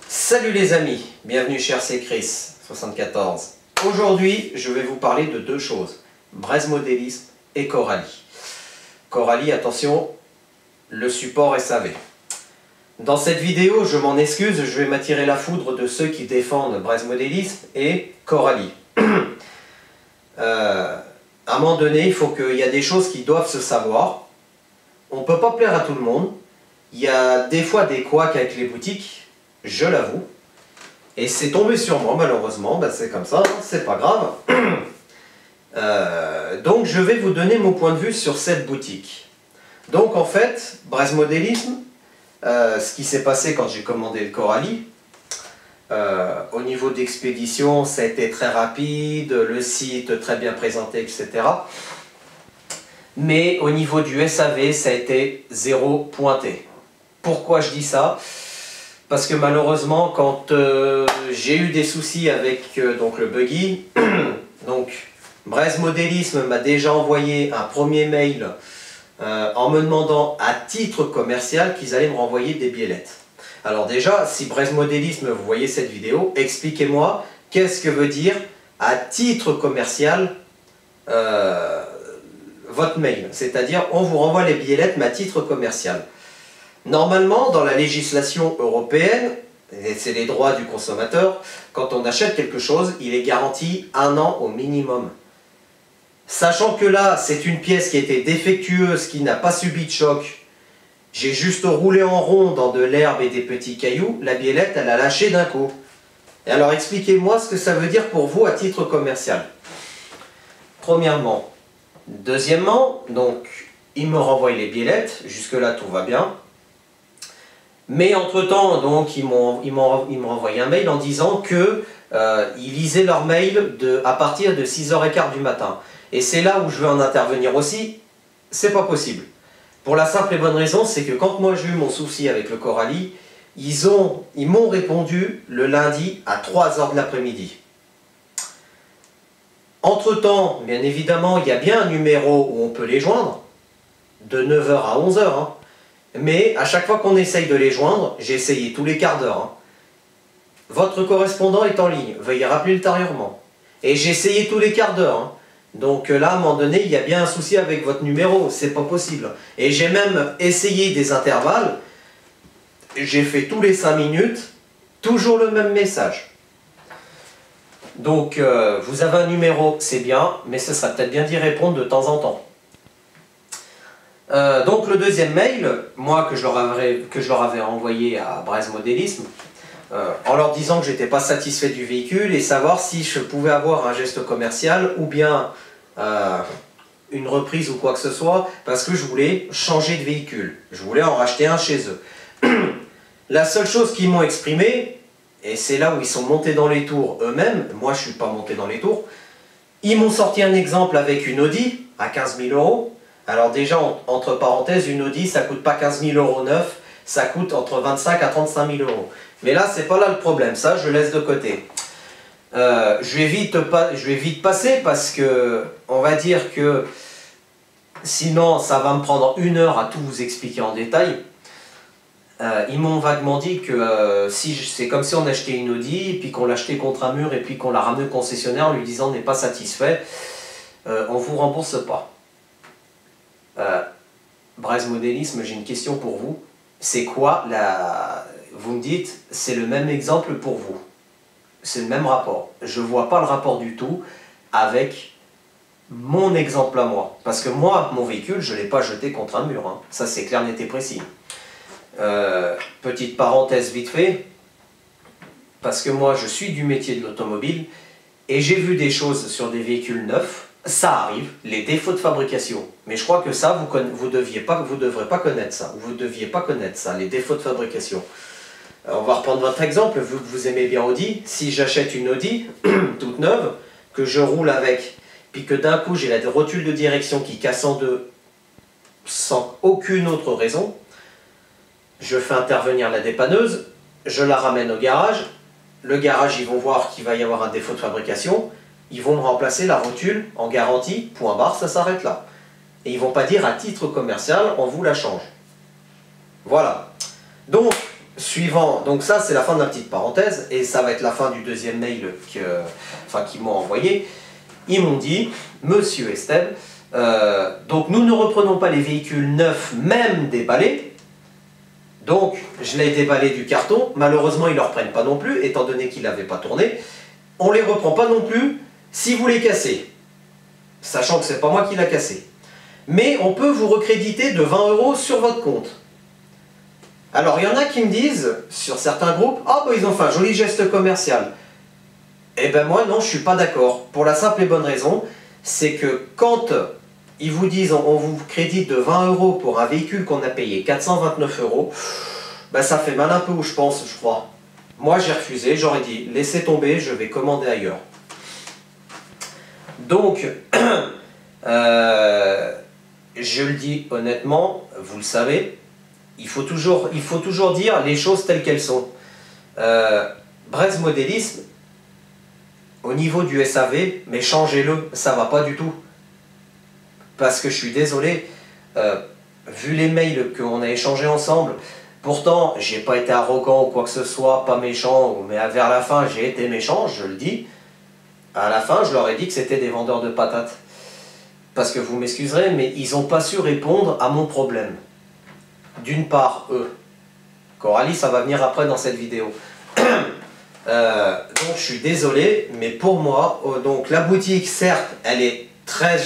Salut les amis, bienvenue chez RC Chris 74. Aujourd'hui, je vais vous parler de deux choses, Braise Modélisme et Coralie. Coralie, attention, le support SAV. Dans cette vidéo, je m'en excuse, je vais m'attirer la foudre de ceux qui défendent Braise Modélisme et Coralie. À un moment donné, il faut qu'il y a des choses qui doivent se savoir. On ne peut pas plaire à tout le monde. Il y a des fois des couacs avec les boutiques, je l'avoue. Et c'est tombé sur moi, malheureusement. Ben, c'est comme ça, hein, c'est pas grave. Donc je vais vous donner mon point de vue sur cette boutique. Donc en fait, Braise Modélisme, ce qui s'est passé quand j'ai commandé le Coralie, au niveau d'expédition, ça a été très rapide, le site très bien présenté, etc. Mais au niveau du SAV, ça a été zéro pointé. Pourquoi je dis ça? Parce que malheureusement, quand j'ai eu des soucis avec donc le buggy, donc Braise Modélisme m'a déjà envoyé un premier mail en me demandant à titre commercial qu'ils allaient me renvoyer des biellettes. Alors déjà, si Braise Modélisme, vous voyez cette vidéo, expliquez-moi qu'est-ce que veut dire à titre commercial votre mail. C'est-à-dire, on vous renvoie les biellettes, mais à titre commercial. Normalement, dans la législation européenne, et c'est les droits du consommateur, quand on achète quelque chose, il est garanti 1 an au minimum. Sachant que là, c'est une pièce qui était défectueuse, qui n'a pas subi de choc, j'ai juste roulé en rond dans de l'herbe et des petits cailloux, la biellette, elle a lâché d'un coup. Et alors, expliquez-moi ce que ça veut dire pour vous à titre commercial. Premièrement. Deuxièmement, donc, il me renvoie les biellettes, jusque-là, tout va bien. Mais entre-temps, donc, ils m'ont renvoyé un mail en disant que ils lisaient leur mail à partir de 6h15 du matin. Et c'est là où je veux en intervenir aussi, c'est pas possible. Pour la simple et bonne raison, c'est que quand moi j'ai eu mon souci avec le Coralie, ils m'ont répondu le lundi à 3h de l'après-midi. Entre-temps, bien évidemment, il y a bien un numéro où on peut les joindre, de 9h à 11h. Hein. Mais à chaque fois qu'on essaye de les joindre, j'ai essayé tous les quarts d'heure. Hein. Votre correspondant est en ligne, veuillez rappeler ultérieurement. Et j'ai essayé tous les quarts d'heure. Hein. Donc là, à un moment donné, il y a bien un souci avec votre numéro, c'est pas possible. Et j'ai même essayé des intervalles, j'ai fait tous les 5 minutes, toujours le même message. Donc vous avez un numéro, c'est bien, mais ce serait peut-être bien d'y répondre de temps en temps. Donc le deuxième mail, moi que je leur avais envoyé à Braise Modélisme, en leur disant que j'étais pas satisfait du véhicule et savoir si je pouvais avoir un geste commercial ou bien une reprise ou quoi que ce soit, parce que je voulais changer de véhicule, je voulais en racheter un chez eux. La seule chose qu'ils m'ont exprimé, et c'est là où ils sont montés dans les tours eux-mêmes, moi je ne suis pas monté dans les tours, ils m'ont sorti un exemple avec une Audi à 15 000 €. Alors déjà, entre parenthèses, une Audi, ça ne coûte pas 15 000 € neuf, ça coûte entre 25 000 à 35 000 €. Mais là, c'est pas là le problème, ça je laisse de côté. Je vais vite passer parce que, on va dire que, sinon ça va me prendre 1 heure à tout vous expliquer en détail. Ils m'ont vaguement dit que c'est comme si on achetait une Audi, et puis qu'on l'achetait contre un mur, et puis qu'on la ramenait au concessionnaire en lui disant on n'est pas satisfait, on ne vous rembourse pas. Braise Modélisme, j'ai une question pour vous. C'est quoi Vous me dites, c'est le même exemple pour vous. C'est le même rapport. Je ne vois pas le rapport du tout avec mon exemple à moi. Parce que moi, mon véhicule, je ne l'ai pas jeté contre un mur. Hein. Ça, c'est clair, net et précis. Petite parenthèse vite fait, parce que moi je suis du métier de l'automobile et j'ai vu des choses sur des véhicules neufs, ça arrive, les défauts de fabrication, mais je crois que ça vous devrez pas connaître ça, vous deviez pas connaître ça, les défauts de fabrication. On va reprendre votre exemple, vu que vous aimez bien Audi, si j'achète une Audi toute neuve, que je roule avec, puis que d'un coup j'ai la rotule de direction qui casse en deux sans aucune autre raison, je fais intervenir la dépanneuse, je la ramène au garage, le garage ils vont voir qu'il va y avoir un défaut de fabrication, ils vont me remplacer la rotule en garantie, point barre, ça s'arrête là. Et ils ne vont pas dire à titre commercial, on vous la change. Voilà. Donc, suivant, donc ça c'est la fin de la petite parenthèse, et ça va être la fin du deuxième mail qu'ils m'ont envoyé. Ils m'ont dit, Monsieur Esteb, donc nous ne reprenons pas les véhicules neufs, même déballés. Donc je l'ai déballé du carton, malheureusement ils ne le reprennent pas non plus, étant donné qu'il n'avait pas tourné. On ne les reprend pas non plus si vous les cassez, sachant que ce n'est pas moi qui l'a cassé. Mais on peut vous recréditer de 20 € sur votre compte. Alors il y en a qui me disent, sur certains groupes, ah bah ils ont fait un joli geste commercial. Eh ben moi non, je suis pas d'accord. Pour la simple et bonne raison, c'est que quand ils vous disent on vous crédite de 20 € pour un véhicule qu'on a payé 429 €, ben ça fait mal un peu où je pense, je crois. Moi j'ai refusé, j'aurais dit laissez tomber, je vais commander ailleurs. Donc, je le dis honnêtement, vous le savez, il faut toujours dire les choses telles qu'elles sont. Braise Modélisme, au niveau du SAV, mais changez-le, ça va pas du tout. Parce que je suis désolé, vu les mails qu'on a échangés ensemble, pourtant j'ai pas été arrogant ou quoi que ce soit, pas méchant, mais vers la fin j'ai été méchant, je le dis. À la fin, je leur ai dit que c'était des vendeurs de patates. Parce que vous m'excuserez, mais ils n'ont pas su répondre à mon problème. D'une part, eux. Coralie, ça va venir après dans cette vidéo. Donc je suis désolé, mais pour moi, donc la boutique, certes, elle est très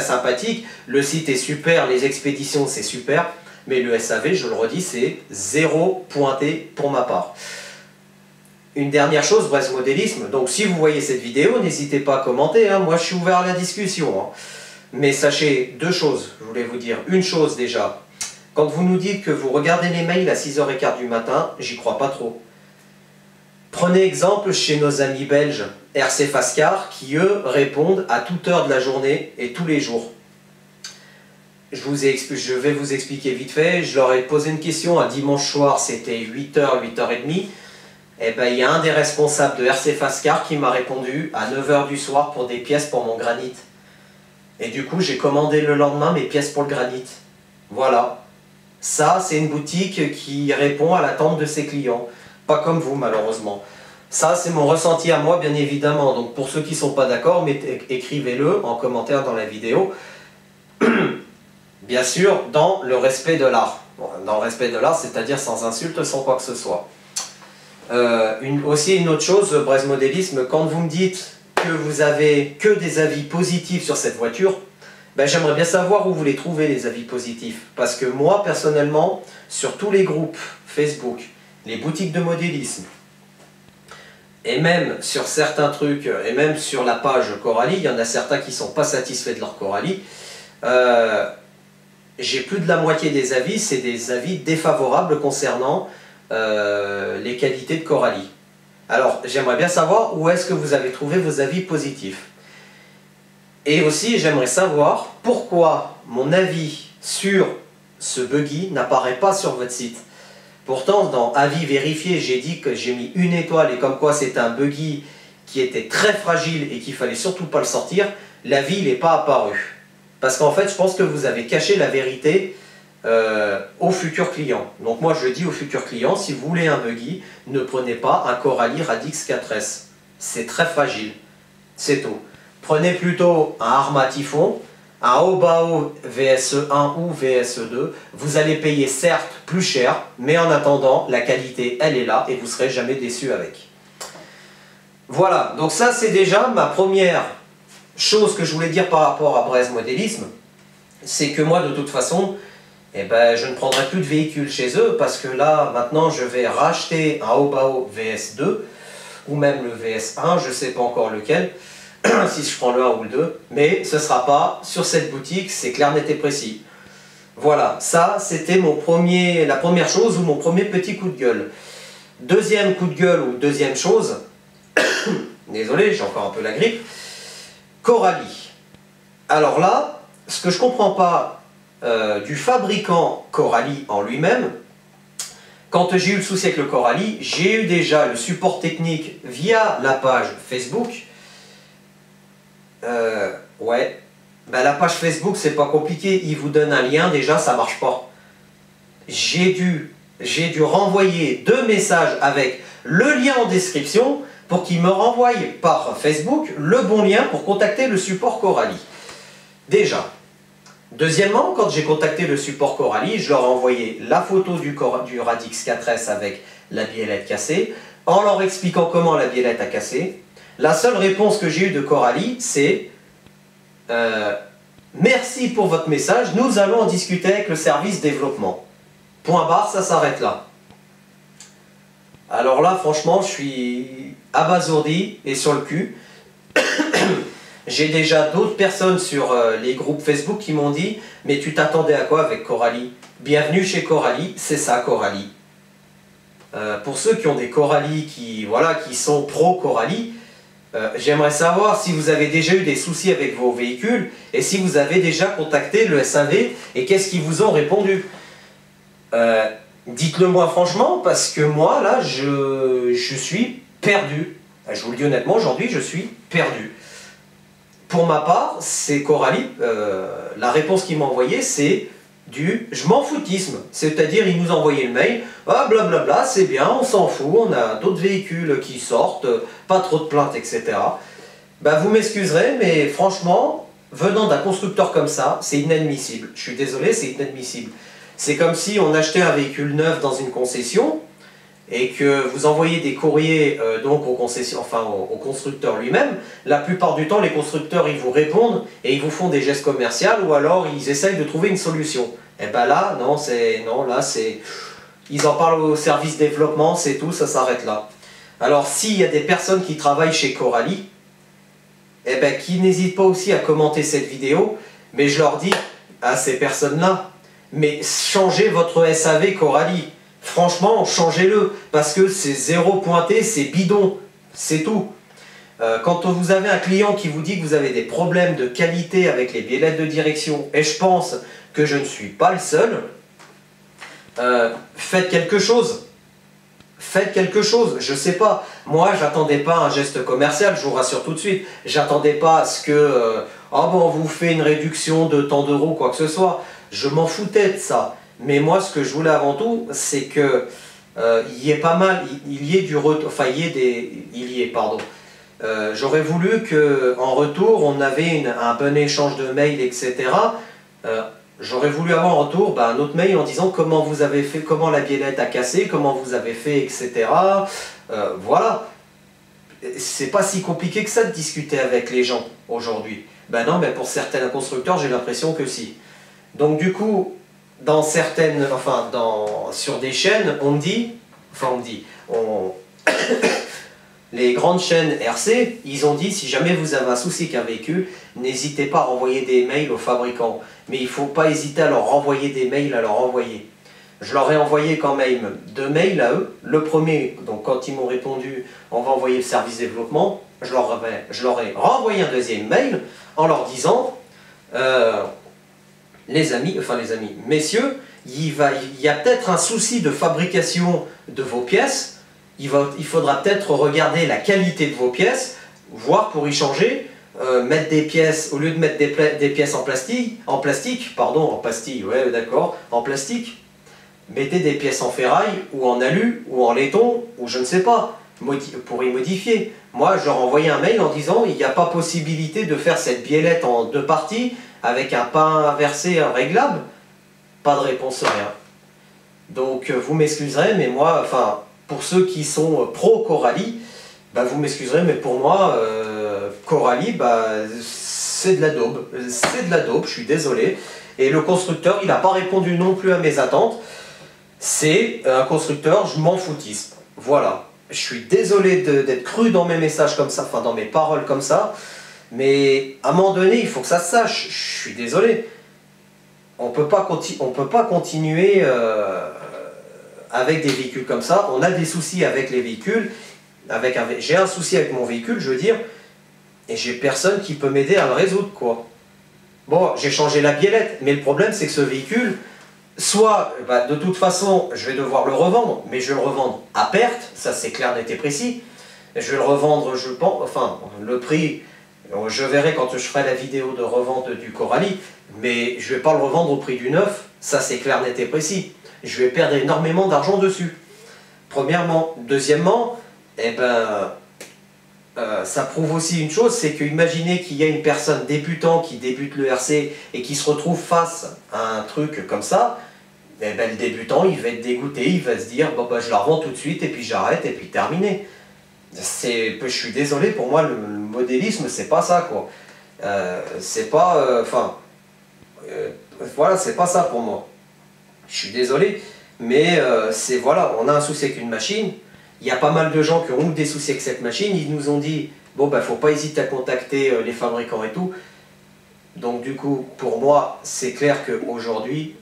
sympathique, le site est super, les expéditions c'est super, mais le SAV, je le redis, c'est 0 pointé pour ma part. Une dernière chose, Braise Modélisme, donc si vous voyez cette vidéo, n'hésitez pas à commenter, hein, moi je suis ouvert à la discussion. Hein. Mais sachez deux choses, je voulais vous dire. Une chose déjà, quand vous nous dites que vous regardez les mails à 6h15 du matin, j'y crois pas trop. Prenez exemple chez nos amis belges, RC Fascar, qui eux répondent à toute heure de la journée et tous les jours. Je vais vous expliquer vite fait, je leur ai posé une question un dimanche soir, c'était 8h, 8h30. Eh ben, il y a un des responsables de RC Fascar qui m'a répondu à 9h du soir pour des pièces pour mon granit. Et du coup, j'ai commandé le lendemain mes pièces pour le granit. Voilà. Ça, c'est une boutique qui répond à l'attente de ses clients. Pas comme vous, malheureusement. Ça, c'est mon ressenti à moi, bien évidemment. Donc, pour ceux qui ne sont pas d'accord, écrivez-le en commentaire dans la vidéo. Bien sûr, dans le respect de l'art. Bon, dans le respect de l'art, c'est-à-dire sans insulte, sans quoi que ce soit. Aussi une autre chose, Braise Modélisme, quand vous me dites que vous avez que des avis positifs sur cette voiture, ben j'aimerais bien savoir où vous les trouvez les avis positifs. Parce que moi, personnellement, sur tous les groupes Facebook, les boutiques de modélisme, et même sur certains trucs, et même sur la page Coralie, il y en a certains qui ne sont pas satisfaits de leur Coralie, j'ai plus de la moitié des avis, c'est des avis défavorables concernant les qualités de Coralie. Alors, j'aimerais bien savoir où est-ce que vous avez trouvé vos avis positifs. Et aussi, j'aimerais savoir pourquoi mon avis sur ce buggy n'apparaît pas sur votre site. Pourtant, dans avis vérifié, j'ai dit que j'ai mis 1 étoile et comme quoi c'est un buggy qui était très fragile et qu'il fallait surtout pas le sortir. L'avis n'est pas apparu. Parce qu'en fait, je pense que vous avez caché la vérité aux futurs clients. Donc moi je dis aux futurs clients, si vous voulez un buggy, ne prenez pas un Coralie Radix 4S. C'est très fragile. C'est tout. Prenez plutôt un Arma Typhon, un Obao VSE1 ou VSE2. Vous allez payer certes plus cher, mais en attendant, la qualité, elle est là et vous ne serez jamais déçu avec. Voilà, donc ça c'est déjà ma première chose que je voulais dire par rapport à Braise Modélisme. C'est que moi de toute façon, eh ben, je ne prendrai plus de véhicules chez eux parce que là, maintenant, je vais racheter un Obao VS2 ou même le VS1, je ne sais pas encore lequel, si je prends le 1 ou le 2, mais ce ne sera pas sur cette boutique, c'est clair, net et précis. Voilà, ça, c'était la première chose ou mon premier petit coup de gueule. Deuxième coup de gueule ou deuxième chose, désolé, j'ai encore un peu la grippe, Coralie. Alors là, ce que je ne comprends pas, du fabricant Coralie en lui-même, quand j'ai eu le souci avec le Coralie, j'ai eu déjà le support technique via la page Facebook. Ouais, ben, la page Facebook c'est pas compliqué, il vous donne un lien, déjà ça marche pas. J'ai dû j'ai dû renvoyer 2 messages avec le lien en description pour qu'il me renvoie par Facebook le bon lien pour contacter le support Coralie. Déjà. Deuxièmement, quand j'ai contacté le support Coralie, je leur ai envoyé la photo du Radix 4S avec la biellette cassée, en leur expliquant comment la biellette a cassé. La seule réponse que j'ai eue de Coralie, c'est merci pour votre message, nous allons en discuter avec le service développement. Point barre, ça s'arrête là. Alors là, franchement, je suis abasourdi et sur le cul. J'ai déjà d'autres personnes sur les groupes Facebook qui m'ont dit « Mais tu t'attendais à quoi avec Coralie ?» Bienvenue chez Coralie, c'est ça Coralie. Pour ceux qui ont des Coralie, qui sont pro Coralie, j'aimerais savoir si vous avez déjà eu des soucis avec vos véhicules et si vous avez déjà contacté le SAV et qu'est-ce qu'ils vous ont répondu. Dites-le moi franchement, parce que moi, là, je suis perdu. Je vous le dis honnêtement, aujourd'hui, je suis perdu. Pour ma part, c'est Coralie, la réponse qu'il m'a envoyée, c'est du « je m'en foutisme ». C'est-à-dire, il nous a envoyé le mail « ah blablabla, c'est bien, on s'en fout, on a d'autres véhicules qui sortent, pas trop de plaintes, etc. » Bah, vous m'excuserez, mais franchement, venant d'un constructeur comme ça, c'est inadmissible. Je suis désolé, c'est inadmissible. C'est comme si on achetait un véhicule neuf dans une concession et que vous envoyez des courriers donc au constructeur lui-même. La plupart du temps, les constructeurs, ils vous répondent et ils vous font des gestes commerciaux ou alors ils essayent de trouver une solution. Et ben là, non, ils en parlent au service développement, c'est tout, ça s'arrête là. Alors, s'il y a des personnes qui travaillent chez Coralie, eh ben, qui n'hésitent pas aussi à commenter cette vidéo, mais je leur dis à ces personnes-là, mais changez votre SAV Coralie. Franchement, changez-le, parce que c'est zéro pointé, c'est bidon, c'est tout. Quand vous avez un client qui vous dit que vous avez des problèmes de qualité avec les biellettes de direction, et je pense que je ne suis pas le seul, faites quelque chose. Faites quelque chose, je sais pas. Moi, j'attendais pas un geste commercial, je vous rassure tout de suite. J'attendais pas à ce que, on vous fait une réduction de tant d'euros, quoi que ce soit. Je m'en foutais de ça. Mais moi, ce que je voulais avant tout, c'est que il y ait pas mal, il y ait du retour, enfin pardon. J'aurais voulu qu'en retour, on avait un bon échange de mails, etc. J'aurais voulu avoir en retour un autre mail en disant comment vous avez fait, comment la biellette a cassé, comment vous avez fait, etc. Voilà. C'est pas si compliqué que ça de discuter avec les gens aujourd'hui. Ben non, mais pour certains constructeurs, j'ai l'impression que si. Donc du coup, dans certaines, sur des chaînes, les grandes chaînes RC, ils ont dit si jamais vous avez un souci avec un véhicule, n'hésitez pas à renvoyer des mails aux fabricants. Mais il ne faut pas hésiter à leur renvoyer des mails, à leur envoyer. Je leur ai envoyé quand même 2 mails à eux. Le premier, donc quand ils m'ont répondu, on va envoyer le service développement, je leur ai renvoyé un deuxième mail en leur disant messieurs, il y a peut-être un souci de fabrication de vos pièces, il faudra peut-être regarder la qualité de vos pièces, voir pour y changer, mettre des pièces, au lieu de mettre des pièces en plastique, mettez des pièces en ferraille, ou en alu, ou en laiton, ou je ne sais pas, pour y modifier. Moi, je leur ai envoyé un mail en disant il n'y a pas possibilité de faire cette biellette en 2 parties, avec un pas inversé réglable. Pas de réponse, rien. Donc vous m'excuserez, mais moi, pour ceux qui sont pro Coralie, vous m'excuserez, mais pour moi, Coralie, c'est de la daube. C'est de la daube, je suis désolé. Et le constructeur, il n'a pas répondu non plus à mes attentes. C'est un constructeur, je m'en foutisse. Voilà. Je suis désolé d'être cru dans mes messages comme ça, dans mes paroles comme ça. Mais à un moment donné, il faut que ça se sache. Je suis désolé. On peut pas continuer avec des véhicules comme ça. On a des soucis avec les véhicules. J'ai un souci avec mon véhicule, je veux dire, et j'ai personne qui peut m'aider à le résoudre, quoi. Bon, j'ai changé la biellette, mais le problème, c'est que ce véhicule, soit, de toute façon, je vais devoir le revendre, mais je vais le revendre à perte, ça c'est clair, net et précis. Je vais le revendre, je pense, le prix, je verrai quand je ferai la vidéo de revente du Coralie, mais je ne vais pas le revendre au prix du neuf, ça c'est clair, net et précis. je vais perdre énormément d'argent dessus. Premièrement. Deuxièmement, eh ben, ça prouve aussi une chose, c'est que imaginez qu'il y a une personne débutant qui débute le RC et qui se retrouve face à un truc comme ça, eh ben, le débutant il va être dégoûté, il va se dire bon, bah, je la revends tout de suite et puis j'arrête et puis terminé. Je suis désolé, pour moi le modélisme c'est pas ça quoi. C'est pas, voilà, c'est pas ça pour moi. Je suis désolé, mais c'est voilà, on a un souci avec une machine. Il y a pas mal de gens qui ont eu des soucis avec cette machine. Ils nous ont dit bon ben faut pas hésiter à contacter les fabricants et tout. Donc du coup, pour moi, c'est clair qu'aujourd'hui,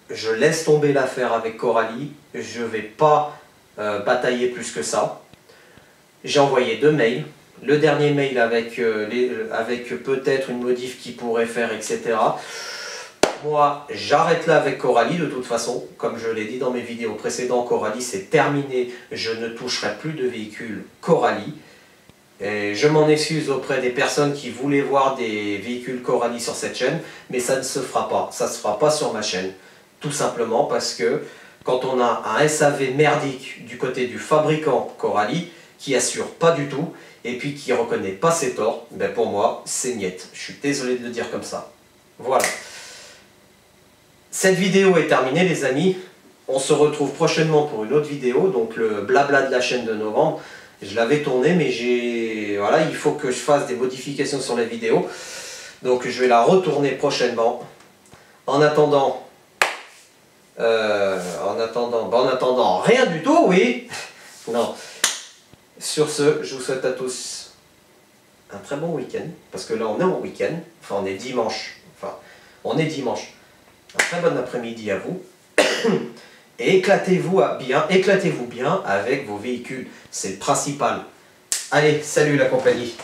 je laisse tomber l'affaire avec Coralie. Je vais pas batailler plus que ça. J'ai envoyé 2 mails. Le dernier mail avec, avec peut-être une modif qui pourrait faire, etc. Moi, j'arrête là avec Coralie de toute façon. Comme je l'ai dit dans mes vidéos précédentes, Coralie c'est terminé. Je ne toucherai plus de véhicules Coralie. Et je m'en excuse auprès des personnes qui voulaient voir des véhicules Coralie sur cette chaîne. Mais ça ne se fera pas. Ça ne se fera pas sur ma chaîne. Tout simplement parce que quand on a un SAV merdique du côté du fabricant Coralie, qui assure pas du tout, et puis qui ne reconnaît pas ses torts, ben pour moi, c'est niette. Je suis désolé de le dire comme ça. Voilà. Cette vidéo est terminée, les amis. On se retrouve prochainement pour une autre vidéo, donc le blabla de la chaîne de novembre. Je l'avais tourné, mais voilà, il faut que je fasse des modifications sur la vidéo. Donc je vais la retourner prochainement. En attendant, rien du tout, oui. Non. Sur ce, je vous souhaite à tous un très bon week-end, parce que là on est en week-end, enfin on est dimanche, Un très bon après-midi à vous, et éclatez-vous bien avec vos véhicules, c'est le principal. Allez, salut la compagnie.